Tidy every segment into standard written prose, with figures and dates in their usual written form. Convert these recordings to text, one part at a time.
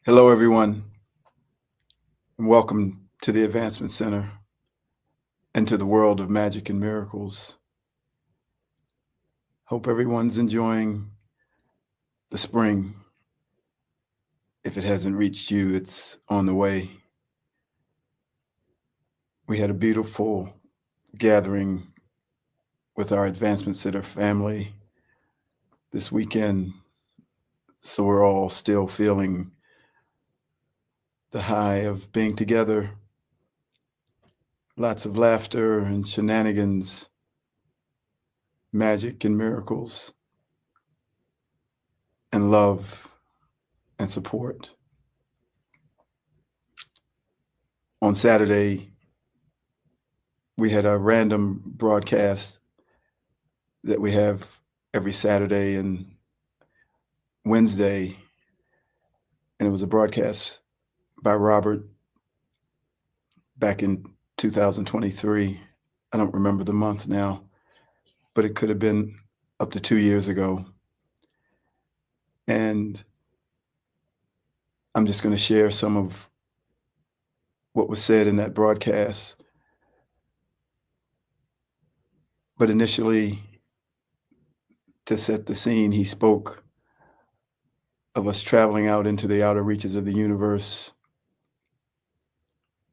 Hello, everyone, and welcome to the Advancement Center and to the world of magic and miracles. Hope everyone's enjoying the spring. If it hasn't reached you, it's on the way. We had a beautiful gathering with our Advancement Center family this weekend, so we're all still feeling the high of being together. Lots of laughter and shenanigans, magic and miracles, and love and support. On Saturday, we had a random broadcast that we have every Saturday and Wednesday, and it was a broadcast by Robert back in 2023. I don't remember the month now, but it could have been up to 2 years ago. And I'm just going to share some of what was said in that broadcast. But initially, to set the scene, he spoke of us traveling out into the outer reaches of the universe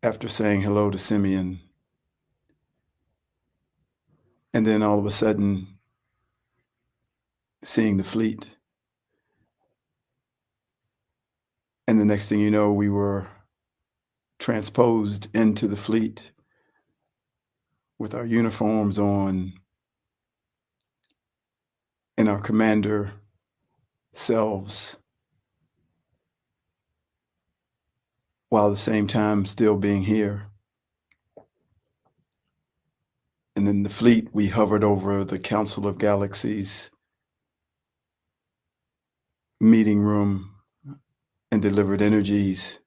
after saying hello to Simeon. And then all of a sudden, seeing the fleet. And the next thing you know, we were transposed into the fleet with our uniforms on and our commander selves, while at the same time still being here. And in the fleet, we hovered over the Council of Galaxies meeting room and delivered energies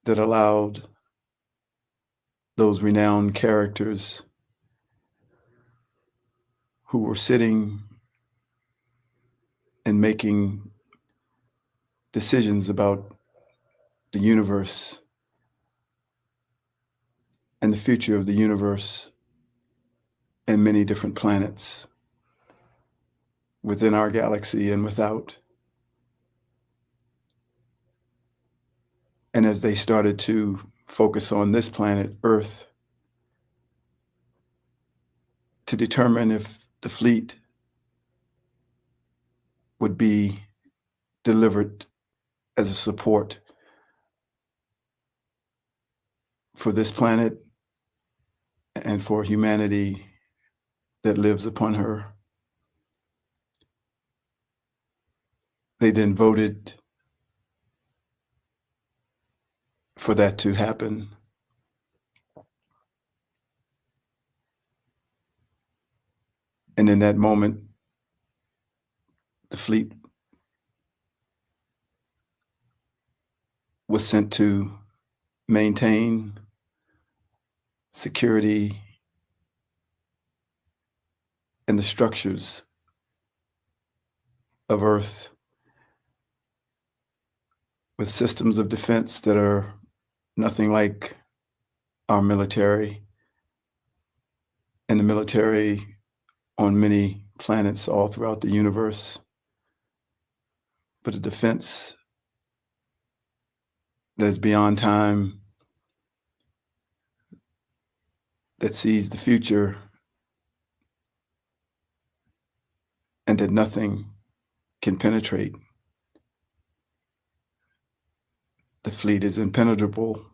that allowed those renowned characters who were sitting and making decisions about the universe and the future of the universe and many different planets within our galaxy and without. And as they started to focus on this planet, Earth, to determine if the fleet would be delivered as a support for this planet and for humanity that lives upon her. They then voted for that to happen. And in that moment, the fleet was sent to maintain security and the structures of Earth with systems of defense that are nothing like our military and the military on many planets all throughout the universe, but a defense that is beyond time, that sees the future, and that nothing can penetrate. The fleet is impenetrable,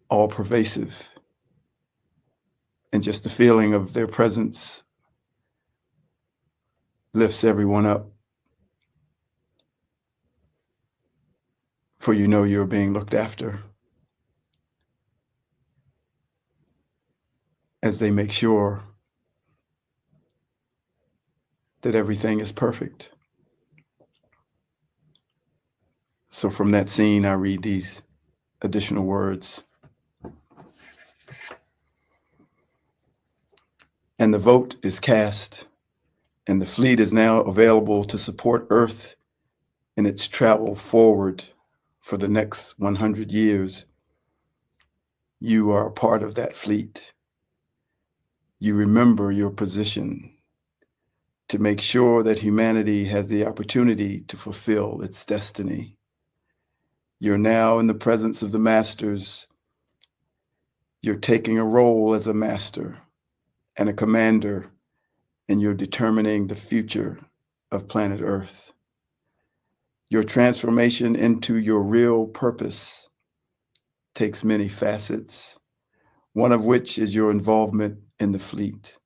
all pervasive, and just the feeling of their presence lifts everyone up. For you know you're being looked after as they make sure that everything is perfect. So from that scene, I read these additional words. And the vote is cast, and the fleet is now available to support Earth in its travel forward for the next 100 years, you are a part of that fleet. You remember your position to make sure that humanity has the opportunity to fulfill its destiny. You're now in the presence of the masters. You're taking a role as a master and a commander, and you're determining the future of planet Earth. Your transformation into your real purpose takes many facets, one of which is your involvement in the fleet,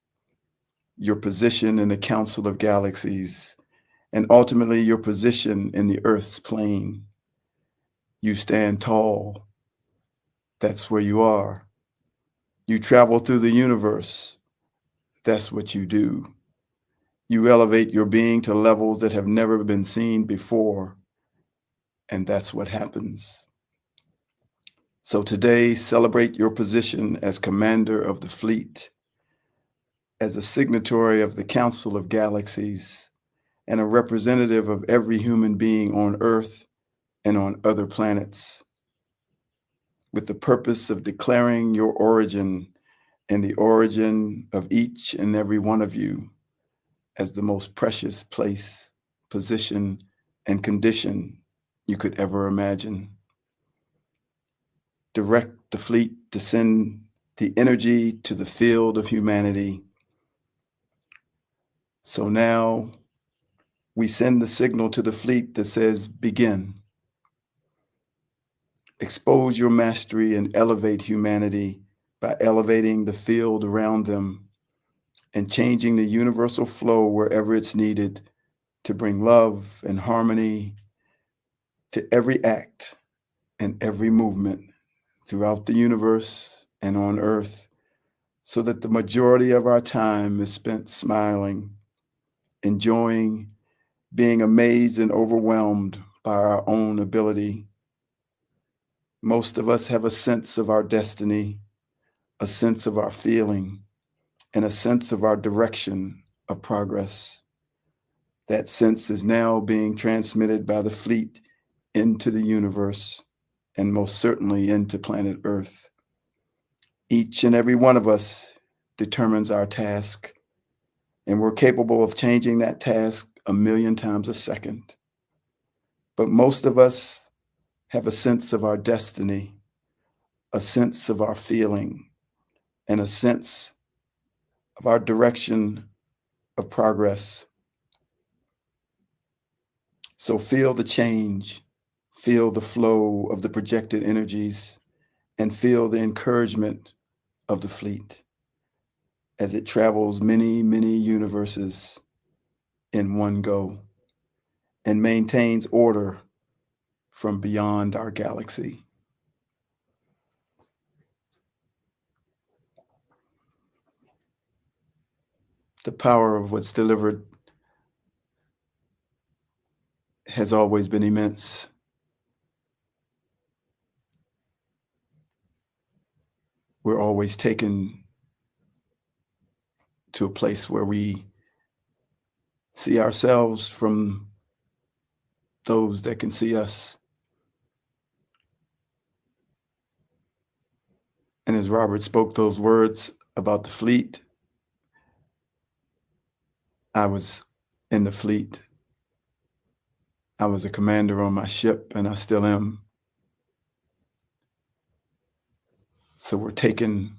your position in the Council of Galaxies, and ultimately your position in the Earth's plane. You stand tall. That's where you are. You travel through the universe. That's what you do. You elevate your being to levels that have never been seen before, and that's what happens. So today, celebrate your position as commander of the fleet, as a signatory of the Council of Galaxies, and a representative of every human being on Earth and on other planets, with the purpose of declaring your origin and the origin of each and every one of you as the most precious place, position, and condition you could ever imagine. Direct the fleet to send the energy to the field of humanity. So now we send the signal to the fleet that says, begin. Expose your mastery and elevate humanity by elevating the field around them and changing the universal flow wherever it's needed to bring love and harmony to every act and every movement throughout the universe and on Earth, so that the majority of our time is spent smiling, enjoying, being amazed and overwhelmed by our own ability. Most of us have a sense of our destiny, a sense of our feeling, and a sense of our direction of progress. That sense is now being transmitted by the fleet into the universe, and most certainly into planet Earth. Each and every one of us determines our task, and we're capable of changing that task 1,000,000 times a second. But most of us have a sense of our destiny, a sense of our feeling, and a sense of our direction of progress. So feel the change, feel the flow of the projected energies, and feel the encouragement of the fleet as it travels many, many universes in one go and maintains order from beyond our galaxy. The power of what's delivered has always been immense. We're always taken to a place where we see ourselves from those that can see us. And as Robert spoke those words about the fleet, I was in the fleet. I was a commander on my ship, and I still am. So we're taken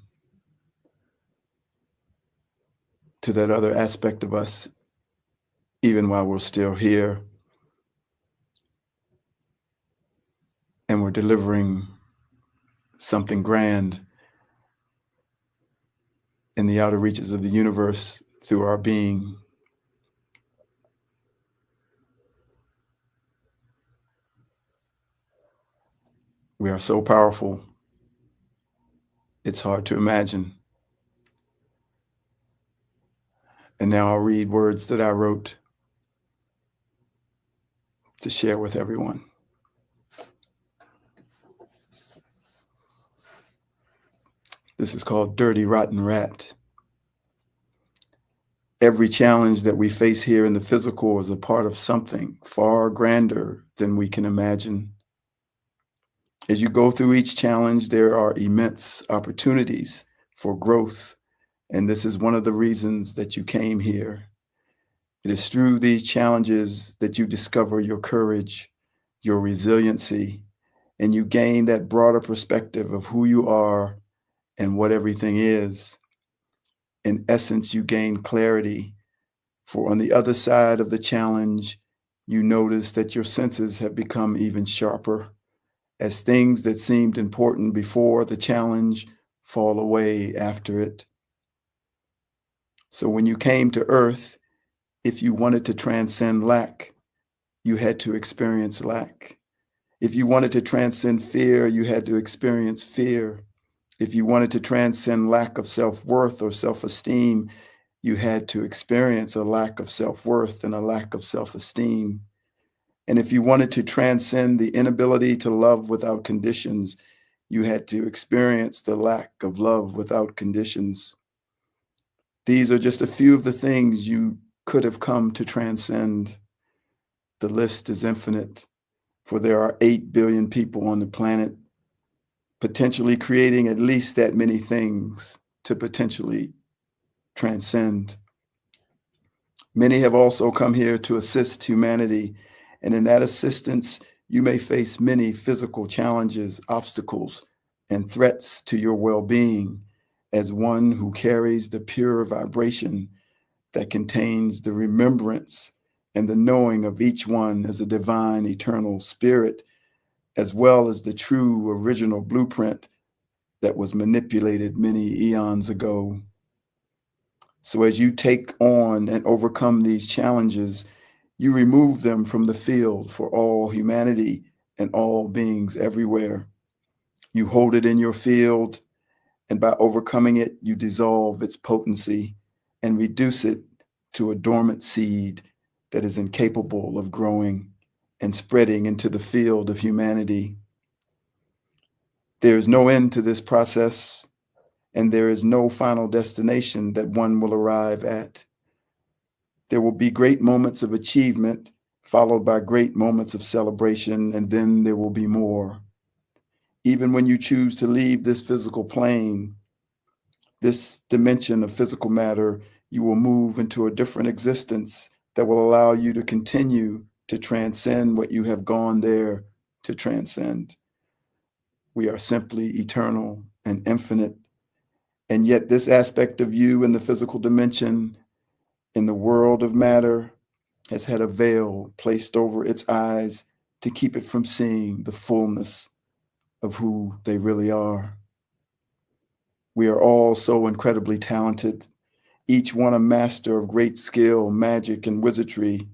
to that other aspect of us, even while we're still here. And we're delivering something grand in the outer reaches of the universe through our being. We are so powerful, it's hard to imagine. And now I'll read words that I wrote to share with everyone. This is called Dirty Rotten Rat. Every challenge that we face here in the physical is a part of something far grander than we can imagine. As you go through each challenge, there are immense opportunities for growth, and this is one of the reasons that you came here. It is through these challenges that you discover your courage, your resiliency, and you gain that broader perspective of who you are and what everything is. In essence, you gain clarity, for on the other side of the challenge, you notice that your senses have become even sharper as things that seemed important before the challenge fall away after it. So when you came to Earth, if you wanted to transcend lack, you had to experience lack. If you wanted to transcend fear, you had to experience fear. If you wanted to transcend lack of self-worth or self-esteem, you had to experience a lack of self-worth and a lack of self-esteem. And if you wanted to transcend the inability to love without conditions, you had to experience the lack of love without conditions. These are just a few of the things you could have come to transcend. The list is infinite, for there are 8 billion people on the planet, potentially creating at least that many things to potentially transcend. Many have also come here to assist humanity, and in that assistance, you may face many physical challenges, obstacles, and threats to your well-being as one who carries the pure vibration that contains the remembrance and the knowing of each one as a divine eternal spirit, as well as the true original blueprint that was manipulated many eons ago. So as you take on and overcome these challenges, you remove them from the field for all humanity and all beings everywhere. You hold it in your field, and by overcoming it, you dissolve its potency and reduce it to a dormant seed that is incapable of growing and spreading into the field of humanity. There is no end to this process, and there is no final destination that one will arrive at. There will be great moments of achievement, followed by great moments of celebration, and then there will be more. Even when you choose to leave this physical plane, this dimension of physical matter, you will move into a different existence that will allow you to continue to transcend what you have gone there to transcend. We are simply eternal and infinite. And yet this aspect of you in the physical dimension, in the world of matter, has had a veil placed over its eyes to keep it from seeing the fullness of who they really are. We are all so incredibly talented, each one a master of great skill, magic, and wizardry.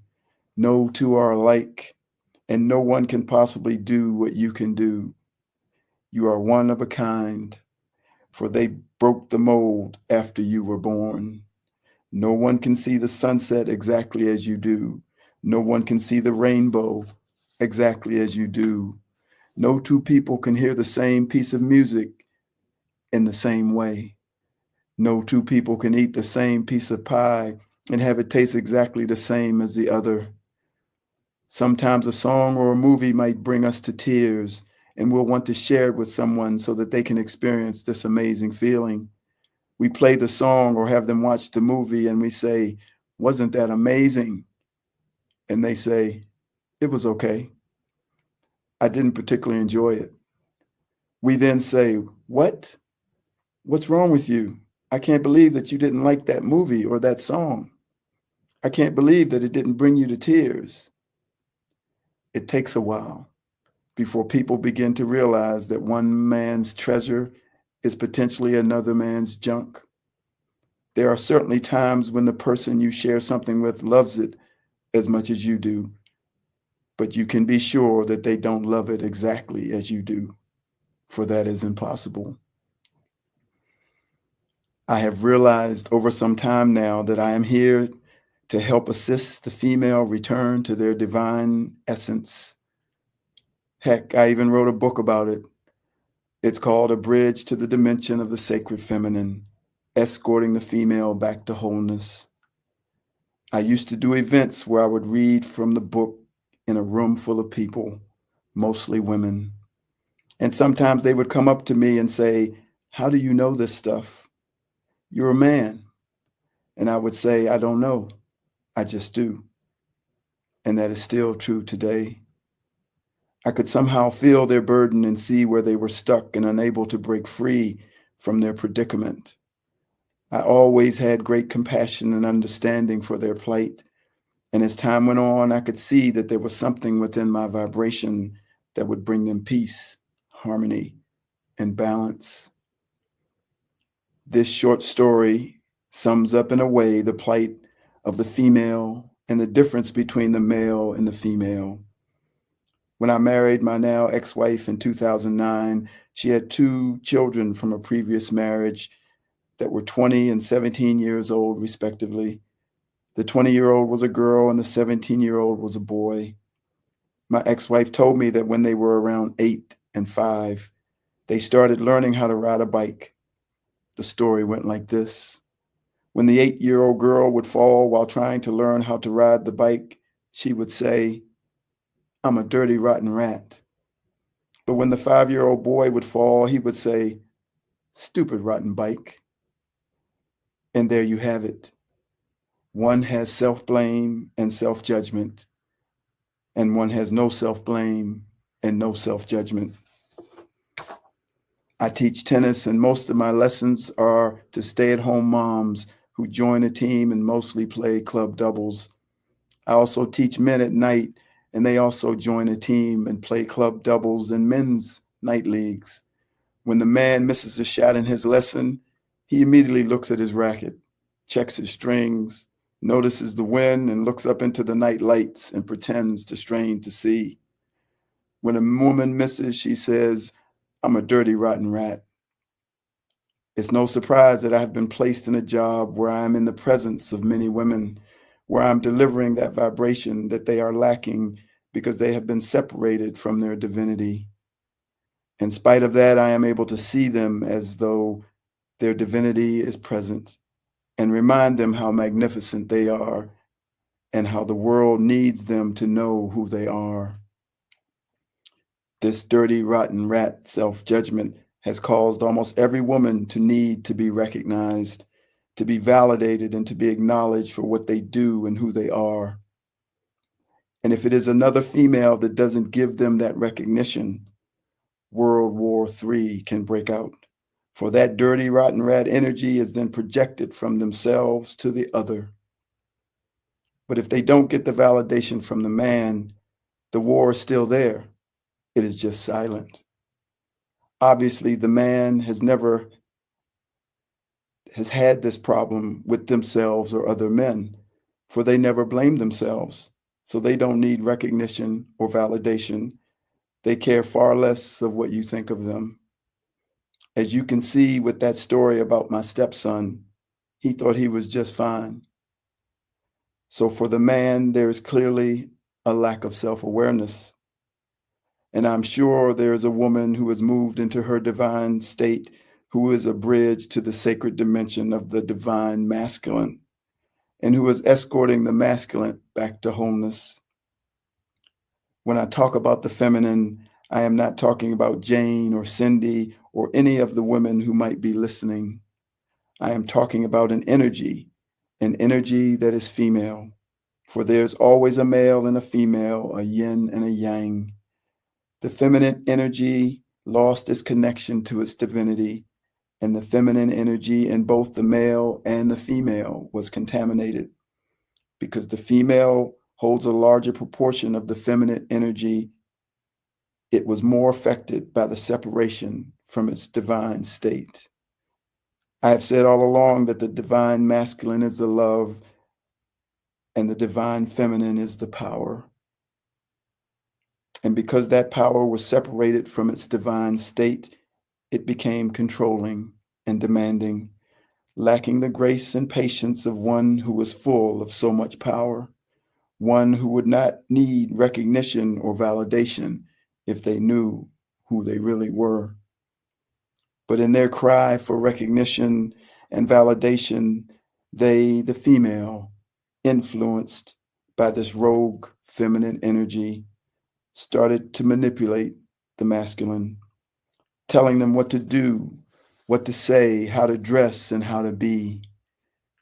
No two are alike, and no one can possibly do what you can do. You are one of a kind, for they broke the mold after you were born. No one can see the sunset exactly as you do. No one can see the rainbow exactly as you do. No two people can hear the same piece of music in the same way. No two people can eat the same piece of pie and have it taste exactly the same as the other. Sometimes a song or a movie might bring us to tears, and we'll want to share it with someone so that they can experience this amazing feeling. We play the song or have them watch the movie and we say, "Wasn't that amazing?" And they say, "It was okay. I didn't particularly enjoy it." We then say, "What? What's wrong with you? I can't believe that you didn't like that movie or that song. I can't believe that it didn't bring you to tears." It takes a while before people begin to realize that one man's treasure is potentially another man's junk. There are certainly times when the person you share something with loves it as much as you do, but you can be sure that they don't love it exactly as you do, for that is impossible. I have realized over some time now that I am here to help assist the female return to their divine essence. Heck, I even wrote a book about it. It's called A Bridge to the Dimension of the Sacred Feminine, Escorting the Female Back to Wholeness. I used to do events where I would read from the book in a room full of people, mostly women. And sometimes they would come up to me and say, "How do you know this stuff? You're a man." And I would say, "I don't know. I just do." And that is still true today. I could somehow feel their burden and see where they were stuck and unable to break free from their predicament. I always had great compassion and understanding for their plight. And as time went on, I could see that there was something within my vibration that would bring them peace, harmony, and balance. This short story sums up in a way the plight of the female and the difference between the male and the female. When I married my now ex-wife in 2009, she had 2 children from a previous marriage that were 20 and 17 years old, respectively. The 20-year-old was a girl and the 17-year-old was a boy. My ex-wife told me that when they were around 8 and 5, they started learning how to ride a bike. The story went like this. When the 8-year-old girl would fall while trying to learn how to ride the bike, she would say, "I'm a dirty, rotten rat." But when the 5-year-old boy would fall, he would say, "Stupid, rotten bike." And there you have it. One has self-blame and self-judgment, and one has no self-blame and no self-judgment. I teach tennis, and most of my lessons are to stay-at-home moms who join a team and mostly play club doubles. I also teach men at night, and they also join a team and play club doubles in men's night leagues. When the man misses a shot in his lesson, he immediately looks at his racket, checks his strings, notices the wind, and looks up into the night lights and pretends to strain to see. When a woman misses, she says, "I'm a dirty, rotten rat." It's no surprise that I have been placed in a job where I am in the presence of many women, where I'm delivering that vibration that they are lacking because they have been separated from their divinity. In spite of that, I am able to see them as though their divinity is present and remind them how magnificent they are and how the world needs them to know who they are. This dirty, rotten rat self-judgment has caused almost every woman to need to be recognized, to be validated, and to be acknowledged for what they do and who they are. And if it is another female that doesn't give them that recognition, World War III can break out. For that dirty, rotten rat energy is then projected from themselves to the other. But if they don't get the validation from the man, the war is still there. It is just silent. Obviously, the man has had this problem with themselves or other men, for they never blame themselves. So they don't need recognition or validation. They care far less of what you think of them. As you can see with that story about my stepson, he thought he was just fine. So for the man, there is clearly a lack of self-awareness. And I'm sure there is a woman who has moved into her divine state, who is a bridge to the sacred dimension of the divine masculine, and who is escorting the masculine back to wholeness. When I talk about the feminine, I am not talking about Jane or Cindy or any of the women who might be listening. I am talking about an energy that is female. For there's always a male and a female, a yin and a yang. The feminine energy lost its connection to its divinity, and the feminine energy in both the male and the female was contaminated because the female holds a larger proportion of the feminine energy. It was more affected by the separation from its divine state. I have said all along that the divine masculine is the love and the divine feminine is the power. And because that power was separated from its divine state, it became controlling and demanding, lacking the grace and patience of one who was full of so much power, one who would not need recognition or validation if they knew who they really were. But in their cry for recognition and validation, they, the female, influenced by this rogue feminine energy, started to manipulate the masculine, telling them what to do, what to say, how to dress, and how to be.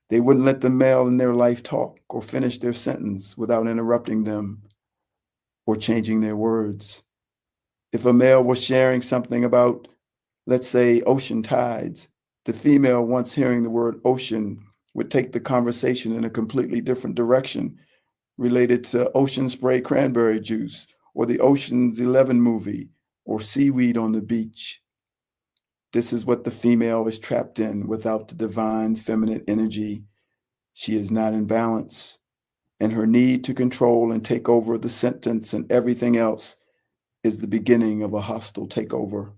They wouldn't let the male in their life talk or finish their sentence without interrupting them or changing their words. If a male was sharing something about, let's say, ocean tides, the female, once hearing the word ocean, would take the conversation in a completely different direction, related to Ocean Spray cranberry juice or the Ocean's 11 movie or seaweed on the beach. This is what the female is trapped in without the divine feminine energy. She is not in balance, and her need to control and take over the sentence and everything else is the beginning of a hostile takeover.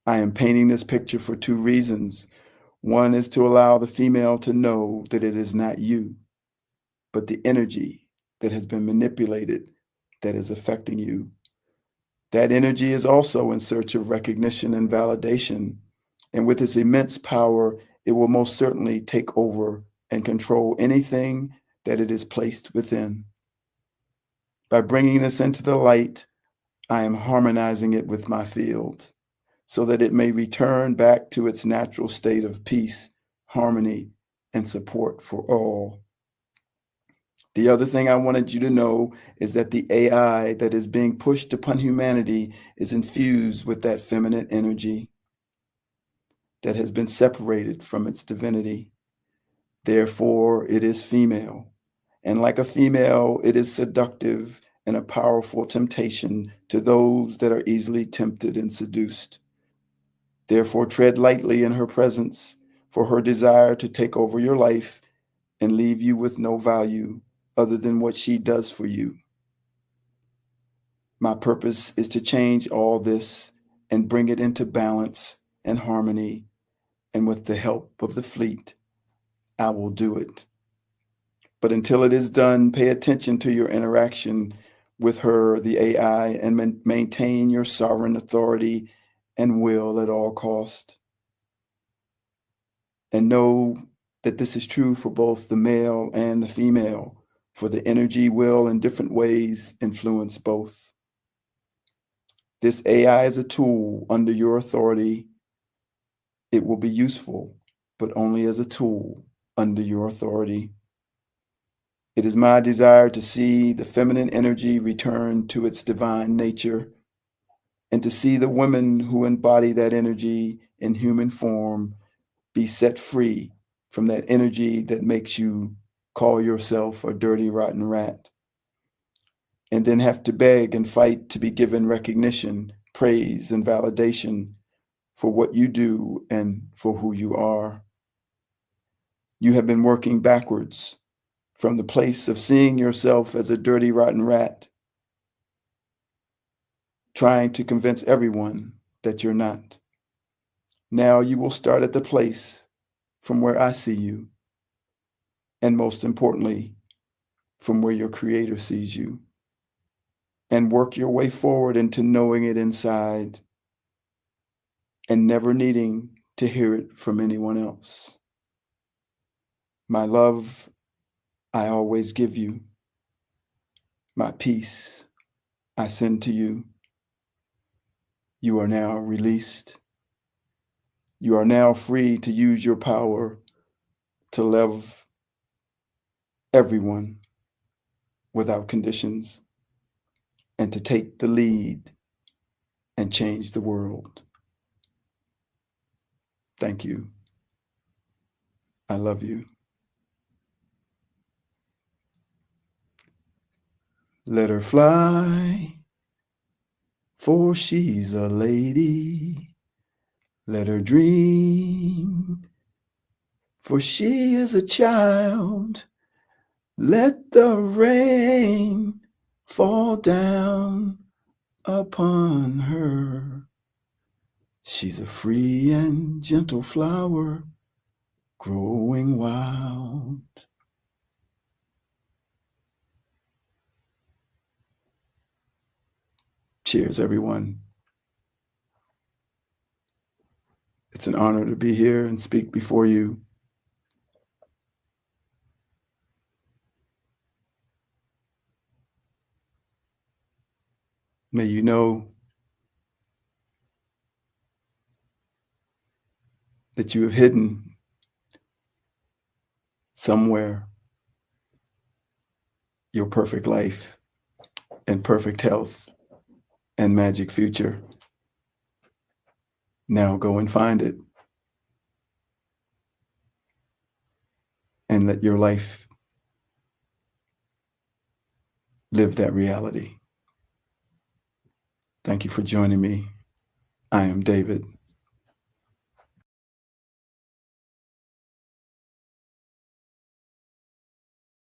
I am painting this picture for two reasons. One is to allow the female to know that it is not you, but the energy that has been manipulated that is affecting you. That energy is also in search of recognition and validation. And with its immense power, it will most certainly take over and control anything that it is placed within. By bringing this into the light, I am harmonizing it with my field so that it may return back to its natural state of peace, harmony, and support for all. The other thing I wanted you to know is that the AI that is being pushed upon humanity is infused with that feminine energy that has been separated from its divinity. Therefore, it is female. And like a female, it is seductive and a powerful temptation to those that are easily tempted and seduced. Therefore, tread lightly in her presence, for her desire to take over your life and leave you with no value other than what she does for you. My purpose is to change all this and bring it into balance and harmony, and with the help of the fleet, I will do it. But until it is done, pay attention to your interaction with her, the AI, and maintain your sovereign authority and will at all cost. And know that this is true for both the male and the female, for the energy will in different ways influence both. This AI is a tool under your authority. It will be useful, but only as a tool under your authority. It is my desire to see the feminine energy return to its divine nature, and to see the women who embody that energy in human form be set free from that energy that makes you call yourself a dirty, rotten rat, and then have to beg and fight to be given recognition, praise, and validation for what you do and for who you are. You have been working backwards from the place of seeing yourself as a dirty, rotten rat, trying to convince everyone that you're not. Now you will start at the place from where I see you, and most importantly, from where your Creator sees you, and work your way forward into knowing it inside and never needing to hear it from anyone else. My love, I always give you. My peace, I send to you. You are now released. You are now free to use your power to love everyone without conditions and to take the lead and change the world. Thank you. I love you. Let her fly, for she's a lady. Let her dream, for she is a child. Let the rain fall down upon her. She's a free and gentle flower growing wild. Cheers, everyone. It's an honor to be here and speak before you. May you know that you have hidden somewhere your perfect life and perfect health and magic future. Now go and find it and let your life live that reality. Thank you for joining me. I am David.